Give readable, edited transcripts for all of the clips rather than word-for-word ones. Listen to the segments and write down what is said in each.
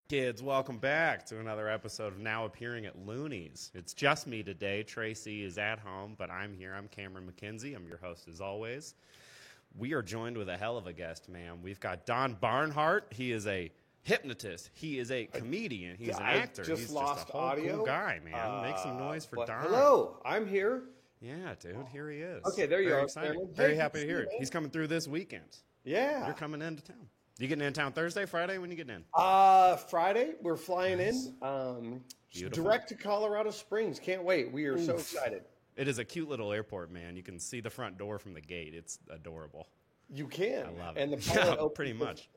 Kids, welcome back to another episode of Now Appearing at Looney's. It's just me today. Tracy is at home, but I'm here. I'm Cameron McKenzie. I'm your host as always. We are joined with a hell of a guest, man. We've got Don Barnhart. He is a hypnotist. He is a comedian. He's an actor. He's just a whole audio. Cool guy, man. Make some noise for Don. Hello, I'm here. Yeah, dude, here he is. Okay, there you Very are. Excited. Very happy to hear it. He's coming through this weekend. Yeah. You're coming into town. You getting in town Thursday, Friday? When you getting in? Friday, we're flying in. Beautiful. Direct to Colorado Springs. Can't wait. We are so excited. It is a cute little airport, man. You can see the front door from the gate. It's adorable. You can. I love and it. The pilot Yeah, pretty much.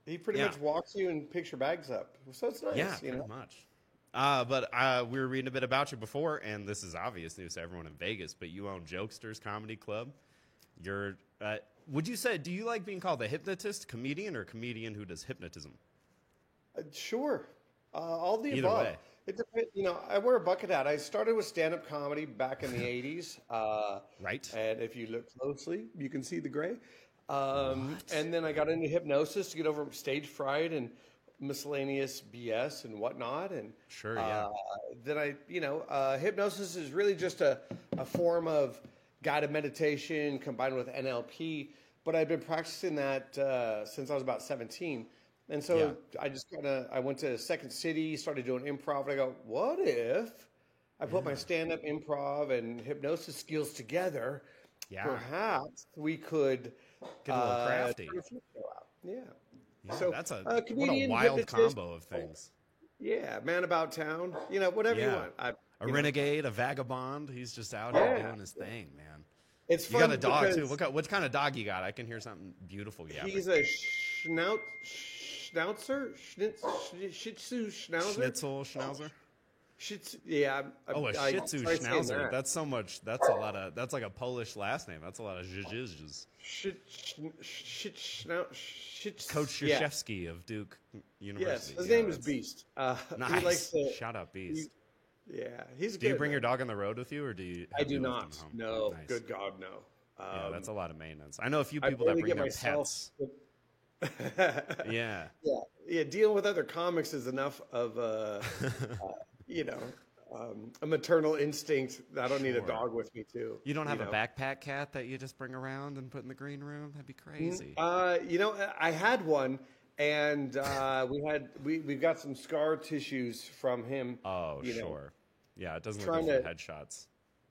He pretty much walks you and picks your bags up. So it's nice. Yeah, pretty much. But we were reading a bit about you before, and this is obvious news to everyone in Vegas, but you own Jokesters Comedy Club. You're, would you say, do you like being called a hypnotist, comedian, or comedian who does hypnotism? Sure. All the Either above. way. It depends. I wear a bucket hat. I started with stand-up comedy back in the 80s. Right. And if you look closely, you can see the gray. And then I got into hypnosis to get over stage fright and miscellaneous BS and whatnot. And Sure, yeah. then hypnosis is really just a form of guided meditation combined with NLP. But I've been practicing that since I was about 17. And so I went to Second City, started doing improv, and I go, what if I put my stand-up improv and hypnosis skills together? Yeah. Perhaps we could Get a little crafty. turn a flip show out. Yeah. Yeah, So that's what a comedian, wild hypnotist, combo of things. Yeah, man about town. Whatever you want. A renegade, a vagabond. He's just out here doing his thing, man. It's You fun got a dog, because too. What kind of dog you got? I can hear something beautiful yapping. he's a schnauzer, Shih Tzu schnauzer. Schnitzel Schnauzer? Shih Tzu, yeah. Oh, a Shih Tzu Schnauzer. That's so much. That's a lot of. That's like a Polish last name. That's a lot of zhuzhuzhs. Coach Krzyzewski of Duke University. Yes, his name is Beast. Nice. He likes to, Shout out Beast. he's good. Do you bring your dog on the road with you, or do you? I do not. Home? No, Nice. good God, no. Yeah, that's a lot of maintenance. I know a few I people that barely bring get their myself- pets. Yeah. Yeah. Dealing with other comics is enough of a maternal instinct. I don't need a Sure. dog with me too. You don't have a backpack cat that you just bring around and put in the green room? That'd be crazy. I had one, and we've got some scar tissues from him. Oh, you know. sure. Yeah, it doesn't look Trying good for to- headshots.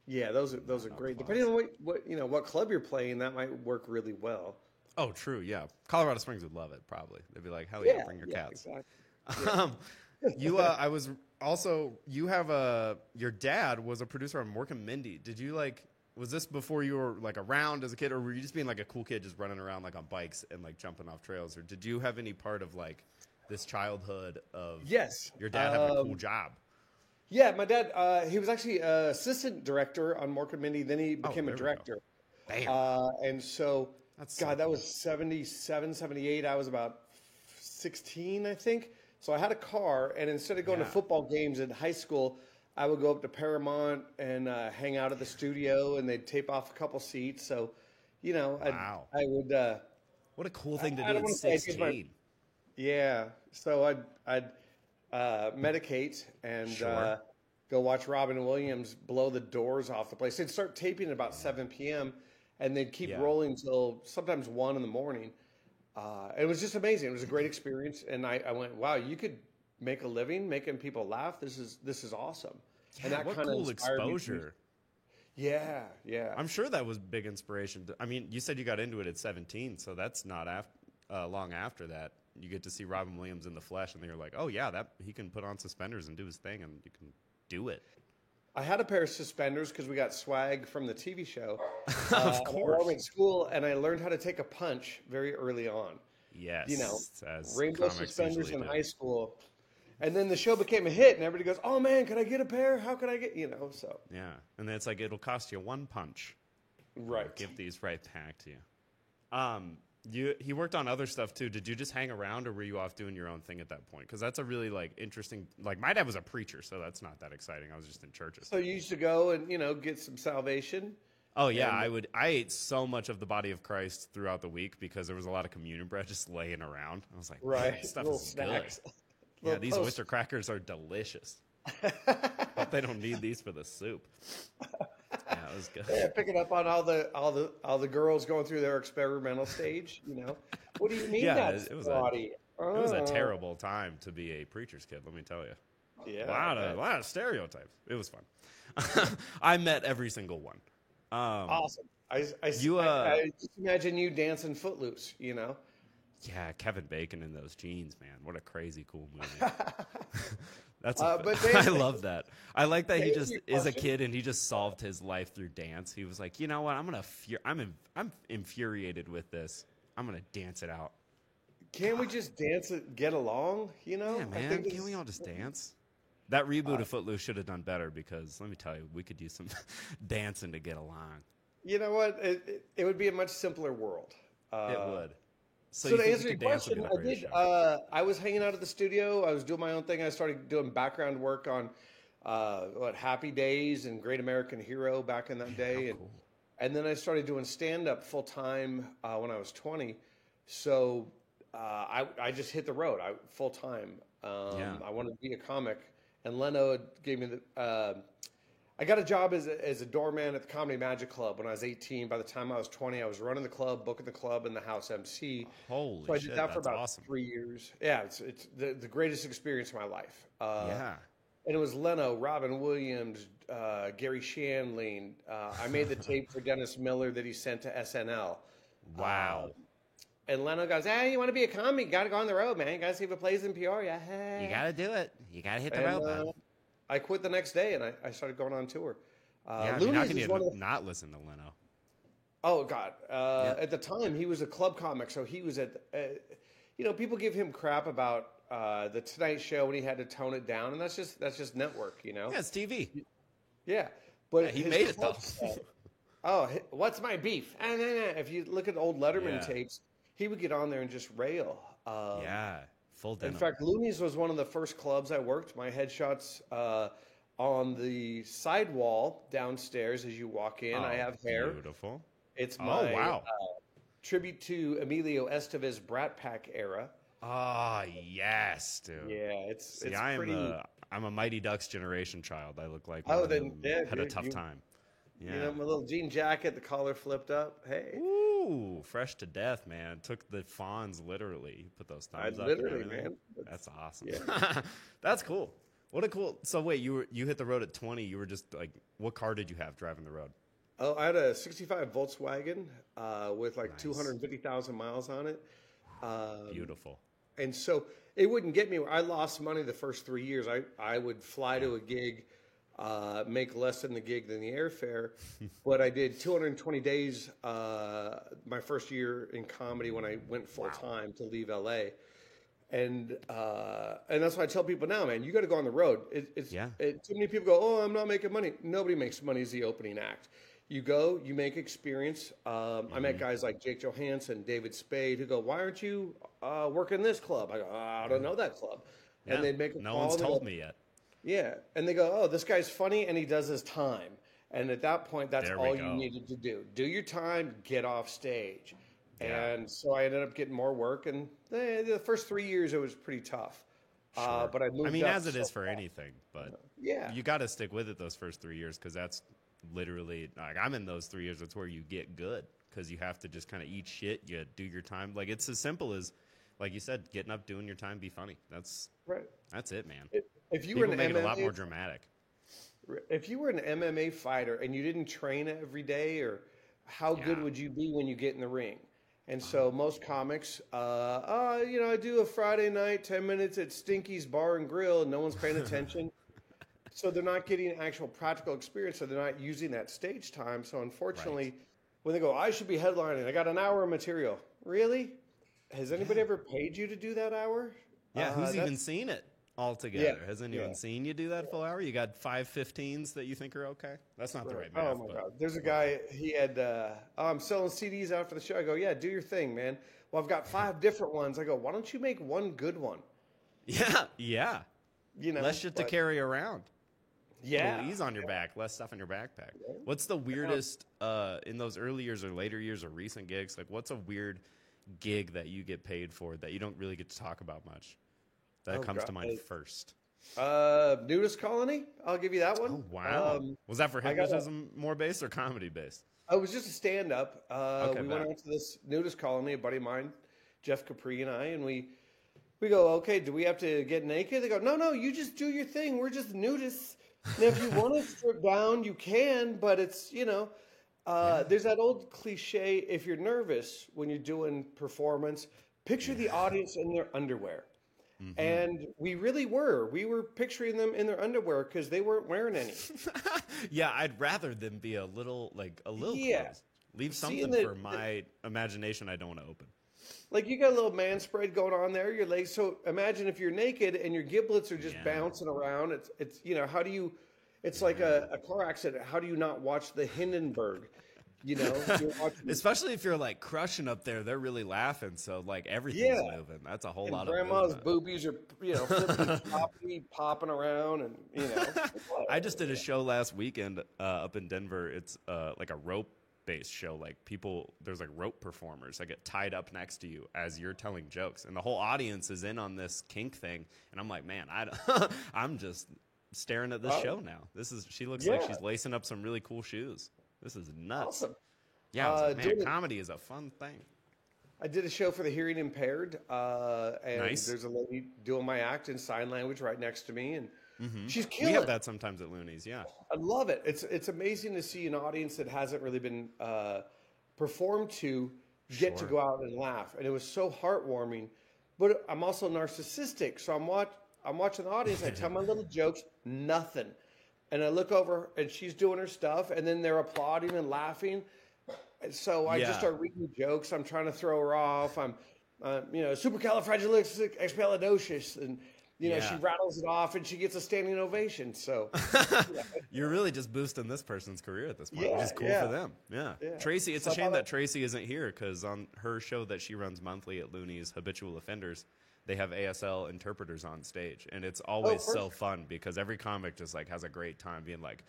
Yeah, those are great. Depending on what club you're playing, that might work really well. Oh, true. Yeah, Colorado Springs would love it. Probably they'd be like, "Hell yeah, bring your cats." Exactly. I was also. You have your dad was a producer on Mork and Mindy. Did you Was this before you were around as a kid, or were you just being like a cool kid, just running around on bikes and jumping off trails, or did you have any part of this childhood of your dad having a cool job? Yeah, my dad, he was actually assistant director on Mork and Mindy. Then he became a director. Damn. And so, That's God, so that cool. was 77, 78. I was about 16, I think. So I had a car, and instead of going to football games in high school, I would go up to Paramount and hang out at the studio, and they'd tape off a couple seats. So, Wow. I would. What a cool thing to I do don't at wanna say I did 16. Yeah. So I'd medicate and Sure. go watch Robin Williams blow the doors off the place. They'd start taping at about 7 p.m. and they'd keep rolling until sometimes 1 in the morning. It was just amazing. It was a great experience. And I went, wow, you could make a living making people laugh. This is awesome. And that What kind cool of inspired me to- exposure. Yeah. I'm sure that was big inspiration. I mean, you said you got into it at 17, so that's not long after that. You get to see Robin Williams in the flesh, and then you're like, oh, yeah, that he can put on suspenders and do his thing, and you can do it. I had a pair of suspenders because we got swag from the TV show. Of course. I went to school, and I learned how to take a punch very early on. Yes. As Rainbow comics suspenders usually in do. high school. And then the show became a hit, and everybody goes, oh, man, can I get a pair? How can I get, so. Yeah, and then it's it'll cost you one punch. Right. I'll give these right back to you. He worked on other stuff too. Did you just hang around, or were you off doing your own thing at that point? Because that's a really interesting. My dad was a preacher, so that's not that exciting. I was just in churches. So you used to go and, get some salvation? Oh yeah, I ate so much of the body of Christ throughout the week because there was a lot of communion bread just laying around. I was like, Right. "Man, this stuff Little is snacks. good. Yeah, little these post- oyster crackers are delicious. Hope they don't need these for the soup. Yeah, it was good. Yeah, picking up on all the girls going through their experimental stage. What do you mean Yeah, that's it was naughty? it was a terrible time to be a preacher's kid. Let me tell you. Yeah, A lot of stereotypes. It was fun. I met every single one. awesome. I just imagine you dancing Footloose. Yeah, Kevin Bacon in those jeans, man. What a crazy cool movie. That's but I Dave, love that. I like that he Dave, just your is a question. kid and he just solved his life through dance. He was like, you know what? I'm infuriated with this. I'm gonna dance it out. Can't we just dance and get along? Yeah, man. Can't we all just dance? That reboot of Footloose should have done better because let me tell you, we could use some dancing to get along. You know what? It would be a much simpler world. It would. So you to think answer you your could dance would be question, the I greatest did. show? I was hanging out at the studio. I was doing my own thing. I started doing background work on Happy Days and Great American Hero back in that day, cool. and then I started doing stand up full time when I was 20. So I just hit the road full time. I wanted to be a comic, and Leno gave me the. I got a job as a doorman at the Comedy Magic Club when I was 18. By the time I was 20, I was running the club, booking the club, and the house MC. Holy So I shit, did that for that's about awesome. 3 years. Yeah, it's the greatest experience of my life. Yeah. And it was Leno, Robin Williams, Gary Shandling. I made the tape for Dennis Miller that he sent to SNL. Wow. And Leno goes, "Hey, you want to be a comic? You got to go on the road, man. You got to see if it plays in Peoria." Hey. You gotta do it. You gotta hit the And, road, bud. I quit the next day and I started going on tour. Yeah, I mean, how Looney's can is you one of the, not listen to Leno? oh God! At the time, he was a club comic, so he was at. People give him crap about the Tonight Show when he had to tone it down, and that's just network, Yeah, it's TV. Yeah, but Yeah, he his made it, club though. set- what's my beef? If you look at old Letterman Yeah. tapes, he would get on there and just rail. Yeah, full In denim. fact, Looney's was one of the first clubs I worked. My headshots on the sidewall downstairs as you walk in. I have hair. Beautiful. It's Oh, my wow. tribute to Emilio Estevez Brat Pack era. Oh, yes, dude. Yeah, it's See, it's I'm pretty. I'm a Mighty Ducks generation child. I look like Oh, one of then, them yeah, had a dude, tough time. Yeah. My little jean jacket, the collar flipped up. Hey, Ooh, fresh to death, man. Took the fawns literally. You put those thumbs up. and literally, everything. man. That's awesome. Yeah. That's cool. What a cool. So wait, you hit the road at 20. You were just like, what car did you have driving the road? Oh, I had a '65 Volkswagen with like Nice. 250,000 miles on it. Beautiful. And so it wouldn't get me. I lost money the first 3 years. I would fly to a gig, make less than the gig than the airfare. But I did 220 days my first year in comedy when I went full time to leave LA. And that's why I tell people now, man, you got to go on the road. Too many people go, "Oh, I'm not making money." Nobody makes money as the opening act. You go, you make experience. I met guys like Jake Johansson, David Spade, who go, "Why aren't you working this club?" I go, "I don't know that club." Yeah. And they'd make a No call one's and they told go, me yet. Yeah, and they go, "Oh, this guy's funny and he does his time." And at that point, that's There we all you go. needed to do. Do your time, get off stage. Yeah. And so I ended up getting more work. And the first 3 years, it was pretty tough. Sure. But I moved. I mean, up as it so is for fast. anything, but Yeah. you got to stick with it those first 3 years because that's literally like I'm in those 3 years. That's where you get good because you have to just kind of eat shit. You do your time. Like it's as simple as, like you said, getting up, doing your time, be funny. That's Right. it, man. If you People were an make it a lot MMA more dramatic. If you were an MMA fighter and you didn't train every day, or how good Yeah. would you be when you get in the ring? And so most comics, I do a Friday night, 10 minutes at Stinky's Bar and Grill, and no one's paying attention. So they're not getting actual practical experience, so they're not using that stage time. So unfortunately, when they go, "I should be headlining, I got an hour of material." Really? Has anybody ever paid you to do that hour? Yeah, who's that's- even seen it altogether? Yeah, Has anyone yeah. seen you do that full hour? You got 5:15s that you think are okay? That's not the right Oh math. my but God! There's a guy. He had. I'm selling CDs after the show. I go, "Yeah, do your thing, man." Well, I've got 5 different ones. I go, "Why don't you make one good one?" Yeah. Less shit to but- carry around. Yeah. Little ease on your back, less stuff in your backpack. What's the weirdest in those early years or later years or recent gigs? Like, what's a weird gig that you get paid for that you don't really get to talk about much? That Oh, comes to God. mind first. Nudist Colony. I'll give you that one. Oh wow! Was that for I got a- hypnotism more based or comedy based? I was just a stand-up. Okay, We went bet. out to this nudist colony. A buddy of mine, Jeff Capri, and I, and we go, okay, do we have to get naked? They go, no, no, you just do your thing. We're just nudists. And if you want to strip down, you can, but it's, there's that old cliche, if you're nervous when you're doing performance, picture the audience in their underwear. And we really were. We were picturing them in their underwear because they weren't wearing any. Yeah, I'd rather them be a little Yeah. closed. Leave Seeing something that- for my imagination I don't want to open. Like you got a little man spread going on there. Your legs. So imagine if you're naked and your giblets are just Yeah. bouncing around. It's how do you? It's like a car accident. How do you not watch the Hindenburg? You're watching, Especially if you're like crushing up there, they're really laughing. So like everything's Yeah. moving. That's a whole and lot grandma's of movement. boobies are flipping, popping around, and I just did a show last weekend up in Denver. It's like a rope based show. Like there's like rope performers that get tied up next to you as you're telling jokes, and the whole audience is in on this kink thing. And I'm like, man, I'm just staring at this show now. She looks like Yeah. she's lacing up some really cool shoes. This is nuts. Awesome. Yeah, I was like, man, doing- comedy is a fun thing. I did a show for the hearing impaired, and Nice. there's a lady doing my act in sign language right next to me, and she's We killing have it. that sometimes at Looney's. Yeah. I love it. It's amazing to see an audience that hasn't really been performed to get to Sure. go out and laugh, and it was so heartwarming. But I'm also narcissistic, so I'm watching the audience. I tell my little jokes, nothing, and I look over, and she's doing her stuff, and then they're applauding and laughing. And so I Yeah. just start reading jokes. I'm trying to throw her off. I'm, supercalifragilisticexpialidocious, and she Yeah. rattles it off, and she gets a standing ovation. So. You're really just boosting this person's career at this point, which Yeah, is cool yeah. for them. Yeah. Yeah. Tracy, it's So a I shame thought that Tracy isn't here because on her show that she runs monthly at Looney's, Habitual Offenders, they have ASL interpreters on stage. And it's always so perfect. fun because every comic just like has a great time being like,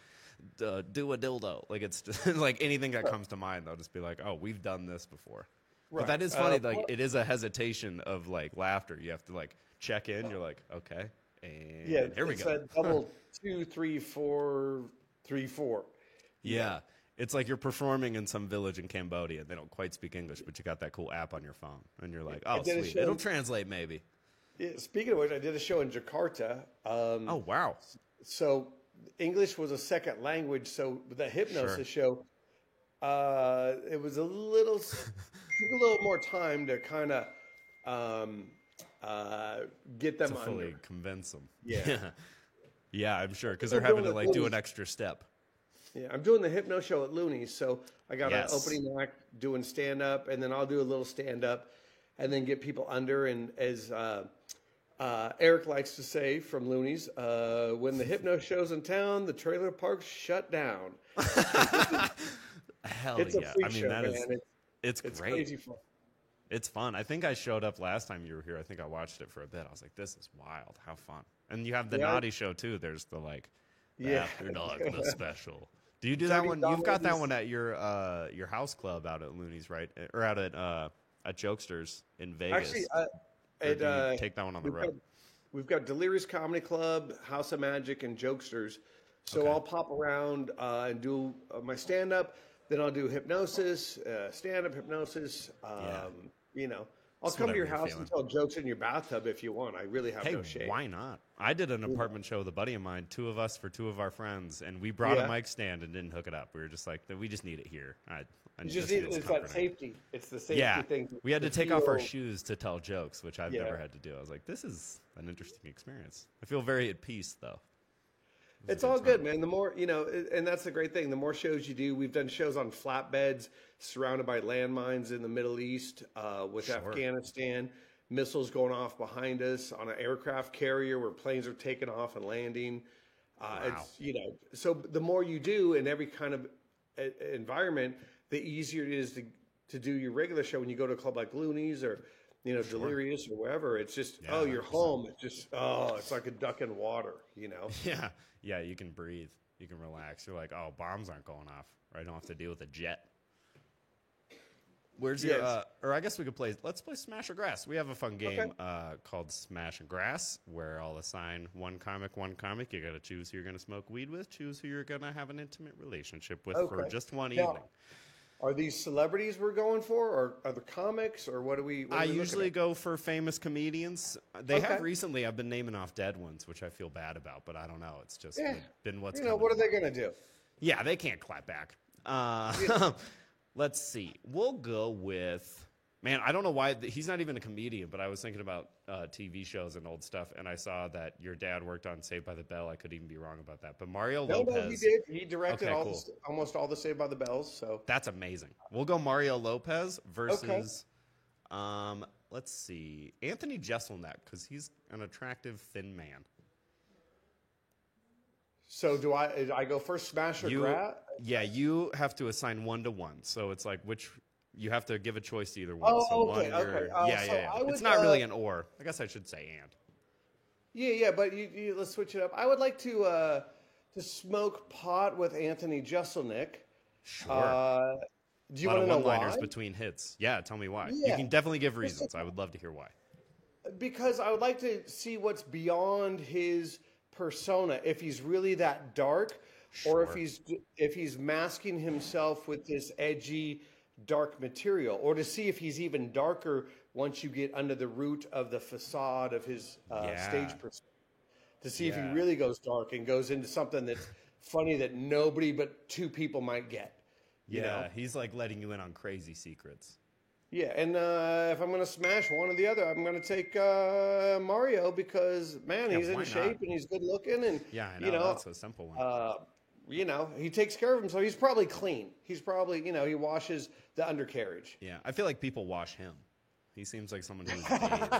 do a dildo. Like it's just, like anything that comes to mind, they'll just be like, oh, we've done this before. But Right. that is funny. Like it is a hesitation of like laughter. You have to like check in. You're like, okay. And Yeah, here we it's go. a double 2, 3, 4, 3, 4. Yeah. It's like you're performing in some village in Cambodia. They don't quite speak English, but you got that cool app on your phone. And you're like, oh, did a sweet. show- It'll translate maybe. Yeah, speaking of which, I did a show in Jakarta. Oh, wow. So English was a second language. So the hypnosis show, it was took a little more time to kind of get them To fully under. convince them. Yeah. Yeah, I'm sure. Because They're they're having to doing like it do loose. an extra step. Yeah, I'm doing the hypno show at Looney's, so I got Yes. an opening act doing stand up, and then I'll do a little stand up, and then get people under. And as Eric likes to say from Looney's, when the hypno show's in town, the trailer park's shut down. Hell It's a yeah. freak I mean, show, that man. is, it's It's great. crazy fun. It's fun. I think I showed up last time you were here. I think I watched it for a bit. I was like, this is wild. How fun. And you have the Yeah. naughty show too. There's the like, Yeah. after dark, the special. Do you do that Johnny one? You've got that Donnelly's- one at your house club out at Looney's, right? Or out at Jokesters in Vegas. Actually, Or do you take that one on the road? We've got Delirious Comedy Club, House of Magic, and Jokesters. So Okay. I'll pop around and do my stand up. Then I'll do hypnosis, stand up hypnosis. I'll come to your whatever you're house feeling. and tell jokes in your bathtub if you want. I really have Hey, no shame. why not? I did an apartment show with a buddy of mine, two of us for two of our friends, and we brought Yeah. a mic stand and didn't hook it up. We were just like, we just need it here. You just need it's that safety. It's the safety Yeah, thing. we had to The take off our feel- shoes to tell jokes, which I've Yeah. never had to do. I was like, this is an interesting experience. I feel very at peace, though. It's all good, man. The more, and that's the great thing. The more shows you do, we've done shows on flatbeds surrounded by landmines in the Middle East with Sure. Afghanistan, missiles going off behind us on an aircraft carrier where planes are taking off and landing. It's, so the more you do in every kind of environment, the easier it is to do your regular show when you go to a club like Looney's or, Delirious or wherever. It's just, Yeah, you're 100%. home. It's just, it's like a duck in water. Yeah, you can breathe. You can relax. You're like, oh, bombs aren't going off. Or I don't have to deal with a jet. Where's Yes. your? Or I guess we could play. Let's play Smash or Grass. We have a fun game Okay. called Smash and Grass, where I'll assign one comic. You got to choose who you're going to smoke weed with. Choose who you're going to have an intimate relationship with for Okay. just one Now, evening. Are these celebrities we're going for, or are the comics, or what do we? What I are we looking usually at? go for famous comedians. They have Okay. recently. I've been naming off dead ones, which I feel bad about, but I don't know. It's just Yeah. been what's You know, coming what are they along. going to do? Yeah, they can't clap back. Let's see. We'll go with. Man, I don't know why he's not even a comedian, but I was thinking about TV shows and old stuff, and I saw that your dad worked on Saved by the Bell. I could even be wrong about that, but Mario No, Lopez. he did. He directed Okay, all cool. almost all the Saved by the Bells. So That's amazing. We'll go Mario Lopez versus. Let's see, Anthony Jeselnik, because he's an attractive thin man. So do I go first? Smash or Grat? Yeah, you have to assign 1-to-1. So it's like which you have to give a choice to either one. Oh, so okay, one okay. yeah, So yeah. I would, It's not really an or. I guess I should say and. Yeah, but let's switch it up. I would like to smoke pot with Anthony Jeselnik. Sure. Do you a lot want of to know why? one-liners between hits. Yeah, tell me why. You Yeah. can definitely give reasons. I would love to hear why. Because I would like to see what's beyond his persona. If he's really that dark, or Sure. if he's masking himself with this edgy, dark material, or to see if he's even darker once you get under the root of the facade of his Yeah. stage persona. To see if he Yeah. really goes dark and goes into something that's funny that nobody but two people might get. You Yeah, know? he's like letting you in on crazy secrets. Yeah, and if I'm going to smash one or the other, I'm going to take Mario because, man, Yeah, he's in why shape not? and he's good looking. And, Yeah, I know. you know, That's a simple one. he takes care of him, so he's probably clean. He's probably, he washes the undercarriage. Yeah, I feel like people wash him. He seems like someone who's bathed.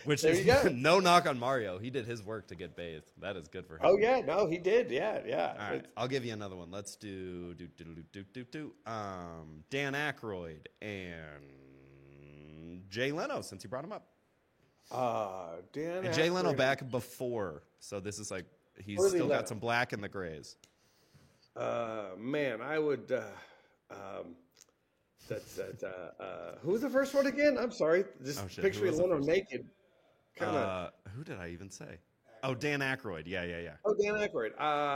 Which There is you go. no knock on Mario. He did his work to get bathed. That is good for him. Oh, yeah, no, he did. Yeah, yeah. All right, I'll give you another one. Let's do Dan Aykroyd and Jay Leno, since you brought him up. Dan And Jay Leno Aykroyd. back before, so this is like he's Early still Leno. got some black in the grays. Man, I would. Who's the first one again? I'm sorry. Just Oh, shit, who picturing was the Leno first naked. Kind of. Who did I even say? Oh, Dan Aykroyd. Yeah. Oh, Dan Aykroyd.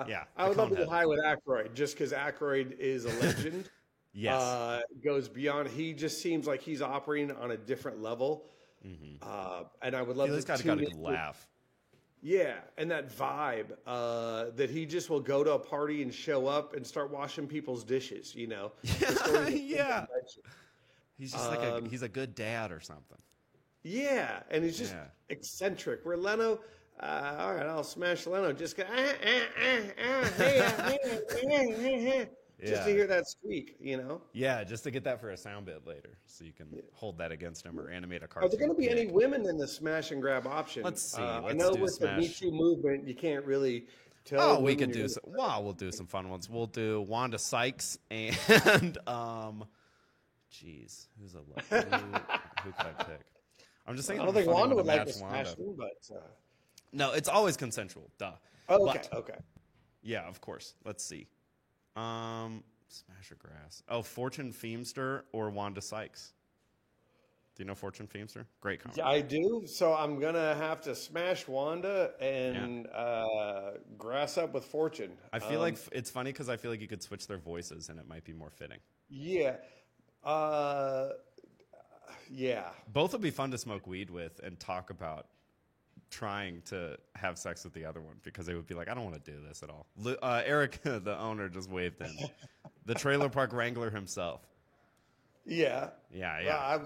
Yeah, I would love to the go high with Aykroyd just because Aykroyd is a legend. Yes. Goes beyond. He just seems like he's operating on a different level. And I would love He's to got a tune good into- laugh. Yeah, and that vibe that he just will go to a party and show up and start washing people's dishes. The story that- Yeah. He's just like he's a good dad or something. Yeah, and he's just Yeah. eccentric. Where Leno, all right, I'll smash Leno. Just go, just to Yeah. hear that squeak. Yeah, just to get that for a sound bit later, so you can hold that against him or animate a Are cartoon. there going to be any women in the smash and grab option? Let's see. I Let's know do with the Me smash. Too movement, you can't really tell. Oh, we women could you're do gonna- some. Well, we'll do some fun ones. We'll do Wanda Sykes and jeez, who could I pick? I'm just I thinking. don't think of a funny Wanda one would like match to smash Wanda. them, but No, it's always consensual. Duh. oh, okay, But- okay. Yeah, of course. Let's see. Smash or Grass. Oh, Fortune Feimster or Wanda Sykes. Do you know Fortune Feimster? Great comic. Yeah, I do. So I'm gonna have to smash Wanda and grass up with Fortune. I feel like it's funny because I feel like you could switch their voices and it might be more fitting. Yeah. Yeah. Both would be fun to smoke weed with and talk about trying to have sex with the other one because they would be like, I don't want to do this at all. Eric, the owner, just waved in. The trailer park wrangler himself. Yeah. Yeah.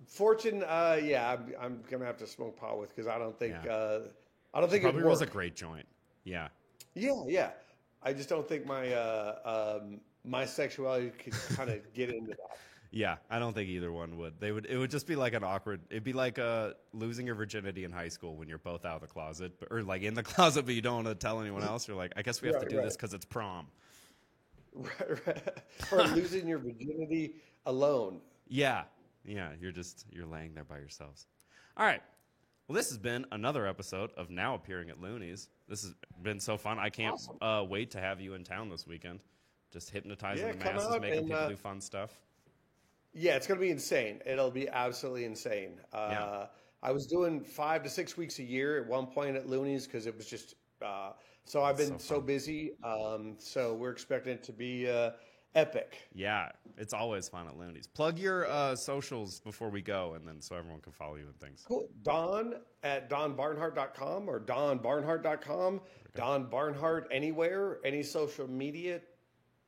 Fortune. I'm gonna have to smoke pot with because I don't think. Yeah. I don't think Probably it was a work. great joint. Yeah. Yeah. I just don't think my sexuality could kind of get into that. Yeah, I don't think either one would. It would just be like an awkward. It'd be like losing your virginity in high school when you're both out of the closet, or like in the closet, but you don't want to tell anyone else. You're like, I guess we have to do this because it's prom. Right. Or losing your virginity alone. Yeah. You're laying there by yourselves. All right. Well, this has been another episode of Now Appearing at Looney's. This has been so fun. I can't wait to have you in town this weekend. Just hypnotizing Yeah, the come masses, out making and, people do fun stuff. Yeah, it's going to be insane. It'll be absolutely insane. Yeah. I was doing 5 to 6 weeks a year at one point at Looney's because it was just so I've been so busy. So we're expecting it to be epic. Yeah, it's always fun at Looney's. Plug your socials before we go, and then so everyone can follow you and things. Cool. Don at donbarnhart.com or donbarnhart.com. Don Barnhart anywhere, any social media,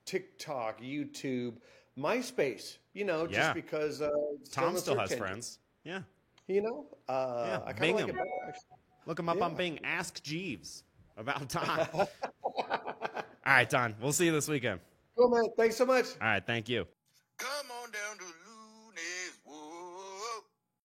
TikTok, YouTube, MySpace. Just because Tom still has friends. Yeah. I kind Bing of like him. it better, actually. Look him up on Bing. Ask Jeeves about Don. All right, Don. We'll see you this weekend. Cool, man. Thanks so much. All right. Thank you.